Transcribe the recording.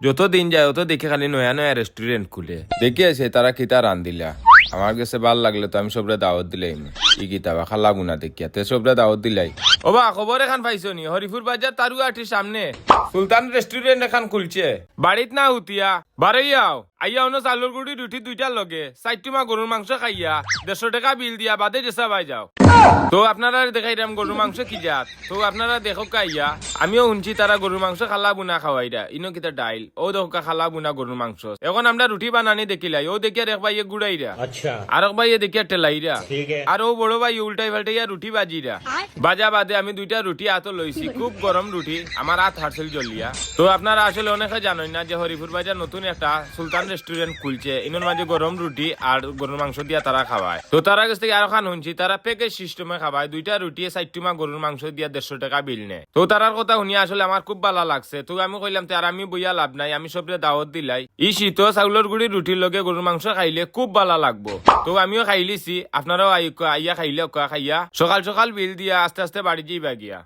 যত দিন যায় অত দেখে খালি নয়া নয়া রেস্টুরেন্ট খুলে দেখি আছে তারা কিতা রান দিলা আমার কাছে ভাল লাগলে তো আমি সবরে দাওয়াত দিলাই ই কিতাবা খালা গুনা দেখিয়া তে সবরে দাওয়াত দিলাই ও বা খবর এখান পাইছো নি হরিপুর বাজার তারুয়াটির সামনে সুলতান রেস্টুরেন্ট এখান খুলছে বাড়িত না হুতিয়া বারই আও আইয়া অন্য চালুর গুড়ি রুটি দুইটার লগে সাইটুমা গরুর মাংস খাইয়া 150 টাকা বিল দিয়া বাদে যেসা ভাই যাও তো আপনারা দেখাইরাম গরুর মাংস কি জাত তো আপনারা দেখো কাইয়া আমিও শুনছি তারা গরুর মাংস খালা বুনা খাওয়াইরা ইনো কিতা ডাইল ও দেখা খালা বুনা গরুর মাংস এখন আমরা রুটি বানানি দেখিলাই ও দেখিয়া এক ভাইয়ে গুড়াইরা अच्छा আর এক ভাইয়ে দেখিয়া টেলাইরা ठीक है আর ও বড় ভাই উল্টাই পাল্টাইয়া রুটি বাজিরা বাজা বাদে আমি দুইটা রুটি হাতে লইছি খুব গরম রুটি আমার হাত হারছিল জ্বলিয়া তো আপনারা আসলে অনেকে জানেন না যে হরিপুর বাজার নতুন একটা সুলতান রেস্টুরেন্ট খুলছে ইনোর মাঝে গরম রুটি আর গরুর মাংস দিয়া তারা খাওয়ায় তো তারা কাছ থেকে আরো খান শুনছি তারা প্যাকেজ সিস্টেমে খাওয়ায় দুইটা রুটি 60 টাকা গরুর মাংস দিয়া 150 টাকা বিল নেয় তো তারার কথা শুনিয়া আসলে আমার খুব ভালো লাগছে তো আমি কইলাম তার আমি বইয়া লাভ নাই আমি সবরে দাওয়াত দিলাই ই শীত চাউলের গুড়ি রুটির লগে গরুর মাংস খাইলে খুব ভালো লাগবো তো আমিও খাইলিছি আপনারাও আইয়া খাইলে খাইয়া সকাল সকাল বিল দিয়া আস্তে আস্তে বাড়ি যাইবা গিয়া।